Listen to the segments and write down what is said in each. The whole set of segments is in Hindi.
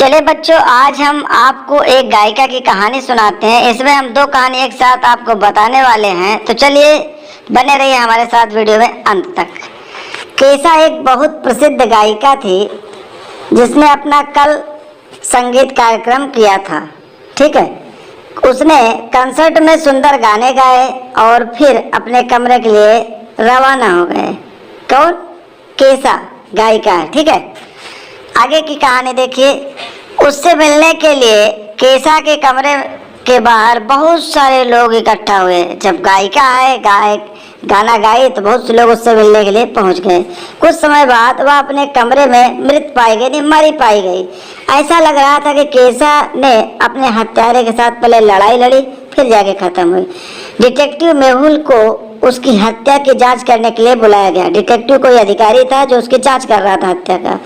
चले बच्चों, आज हम आपको एक गायिका की कहानी सुनाते हैं। इसमें हम दो कहानी एक साथ आपको बताने वाले हैं, तो चलिए बने रहिए हमारे साथ वीडियो में अंत तक। केसा एक बहुत प्रसिद्ध गायिका थी जिसने अपना कल संगीत कार्यक्रम किया था। ठीक है, उसने कंसर्ट में सुंदर गाने गाए और फिर अपने कमरे के लिए रवाना हो गए। कौन? केसा गायिका है। ठीक है, आगे की कहानी देखिए। उससे मिलने के लिए केसा के कमरे के बाहर बहुत सारे लोग इकट्ठा हुए। जब गायिका आए, गाना गाई तो बहुत से लोग उससे मिलने के लिए पहुंच गए। कुछ समय बाद वह अपने कमरे में मृत पाई गई, नहीं मरी पाई गई। ऐसा लग रहा था कि केसा ने अपने हत्यारे के साथ पहले लड़ाई लड़ी, फिर जाके खत्म हुई। डिटेक्टिव मेहुल को उसकी हत्या की जांच करने के लिए बुलाया गया। डिटेक्टिव कोई अधिकारी था जो उसकी जांच कर रहा था हत्या का।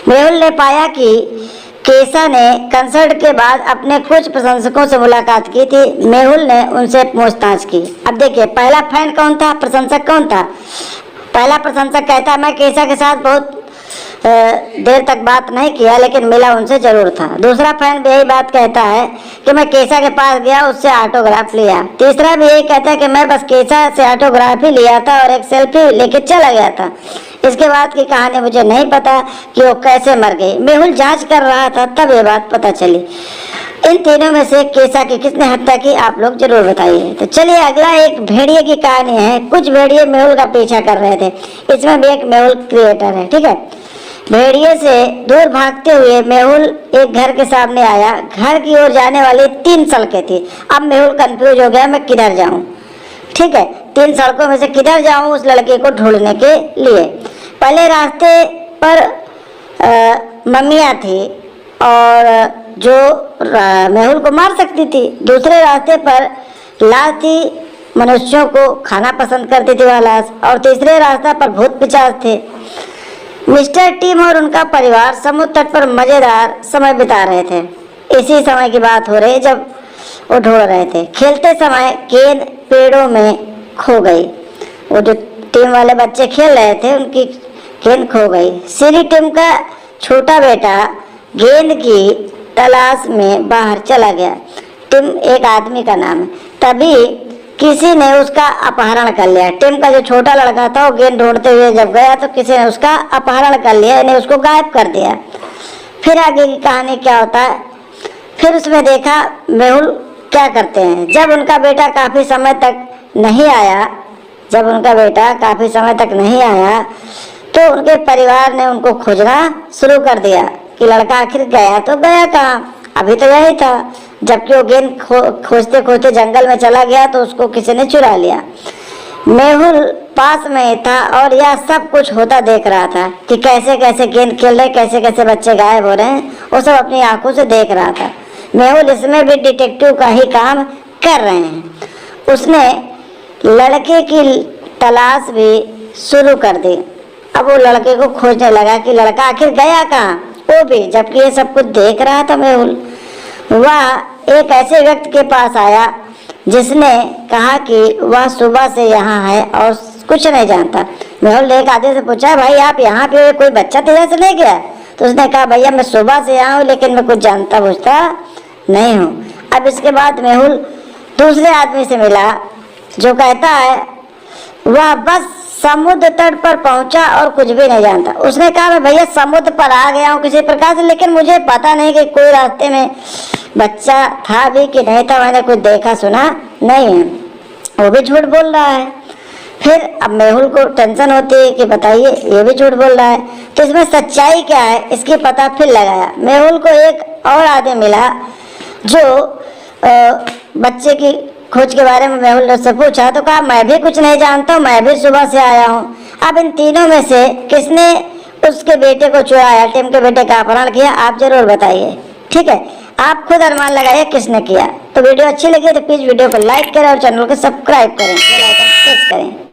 मेहुल ने पाया कि केसा ने कंसर्ट के बाद अपने कुछ प्रशंसकों से मुलाकात की थी। मेहुल ने उनसे पूछताछ की। अब देखिए, पहला फैन कौन था, प्रशंसक कौन था? पहला प्रशंसक कहता मैं केसा के साथ बहुत देर तक बात नहीं किया, लेकिन मिला उनसे जरूर था। दूसरा फैन भी यही बात कहता है कि मैं केसा के पास गया, उससे ऑटोग्राफ लिया। तीसरा भी यही कहता है कि मैं बस केसा से ऑटोग्राफ ही लिया था और एक सेल्फी लेके चला गया था। इसके बाद की कहानी मुझे नहीं पता कि वो कैसे मर गई। मेहुल जांच कर रहा था, तब ये बात पता चली। इन तीनों में से केसा की किसने हत्या की, आप लोग जरूर बताइए। तो चलिए, अगला एक भेड़िए की कहानी है। कुछ भेड़िए मेहुल का पीछा कर रहे थे। इसमें भी एक मेहुल क्रिएटर है। ठीक है, भेड़िए से दूर भागते हुए मेहुल एक घर के सामने आया। घर की ओर जाने वाली 3 सड़कें थी। अब मेहुल कंफ्यूज हो गया, मैं किधर जाऊं। ठीक है, 3 सड़कों में से किधर जाऊं उस लड़के को ढूंढने के लिए। पहले रास्ते पर मम्मियाँ थी और जो मेहुल को मार सकती थी। दूसरे रास्ते पर लाश थी, मनुष्यों को खाना पसंद करती थी वह लाश। और तीसरे रास्ते पर भूत पिशाच थे। मिस्टर टिम और उनका परिवार समुद्र तट पर मजेदार समय बिता रहे थे। इसी समय की बात हो रही जब वो ढूंढ रहे थे। खेलते समय गेंद पेड़ों में खो गई। वो जो टीम वाले बच्चे खेल रहे थे, उनकी गेंद खो गई। सीरी टिम का छोटा बेटा गेंद की तलाश में बाहर चला गया। टिम एक आदमी का नाम है। तभी किसी ने उसका अपहरण कर लिया। टिम का जो छोटा लड़का था वो गेंद ढूंढते हुए जब गया तो किसी ने उसका अपहरण कर लिया, यानी उसको गायब कर दिया। फिर आगे की कहानी क्या होता है, फिर उसमें देखा मेहुल क्या करते हैं। जब उनका बेटा काफी समय तक नहीं आया तो उनके परिवार ने उनको खोजना शुरू कर दिया कि लड़का आखिर गया तो गया कहाँ, अभी तो यही था। जबकि वो गेंद खोजते खोजते जंगल में चला गया तो उसको किसी ने चुरा लिया। मेहुल पास में था और यह सब कुछ होता देख रहा था कि कैसे कैसे गेंद खेल रहे, कैसे कैसे बच्चे गायब हो रहे हैं। वो सब अपनी आंखों से देख रहा था। मेहुल इसमें भी डिटेक्टिव का ही काम कर रहे हैं। उसने लड़के की तलाश भी शुरू कर दी। अब वो लड़के को खोजने लगा कि लड़का आखिर गया कहाँ, वो भी जबकि ये सब कुछ देख रहा था मेहुल। वह एक ऐसे व्यक्ति के पास आया जिसने कहा कि वह सुबह से यहाँ है और कुछ नहीं जानता। मेहुल ने एक आदमी से पूछा, भाई आप यहाँ पे कोई बच्चा तेरे से नहीं गया? तो उसने कहा, भैया मैं सुबह से यहाँ हूँ, लेकिन मैं कुछ जानता बूझता नहीं हूँ। अब इसके बाद मेहुल दूसरे आदमी से मिला जो कहता है वह बस समुद्र तट पर पहुंचा और कुछ भी नहीं जानता। उसने कहा, मैं भैया समुद्र पर आ गया हूँ किसी प्रकार से, लेकिन मुझे पता नहीं कि कोई रास्ते में बच्चा था भी कि नहीं था, मैंने कुछ देखा सुना नहीं है। वो भी झूठ बोल रहा है। फिर अब मेहुल को टेंशन होती है कि बताइए ये भी झूठ बोल रहा है, तो इसमें सच्चाई क्या है इसकी पता फिर लगाया। मेहुल को एक और आदमी मिला जो बच्चे की खोज के बारे में मेहुल ने उससे पूछा तो कहा, मैं भी कुछ नहीं जानता हूँ, मैं भी सुबह से आया हूँ। अब इन तीनों में से किसने उसके बेटे को चुराया, टिम के बेटे का अपहरण किया, आप जरूर बताइए। ठीक है, आप खुद अनुमान लगाइए किसने किया। तो वीडियो अच्छी लगी तो प्लीज वीडियो को लाइक करें और चैनल को सब्सक्राइब करें, बेल आइकन प्रेस करें।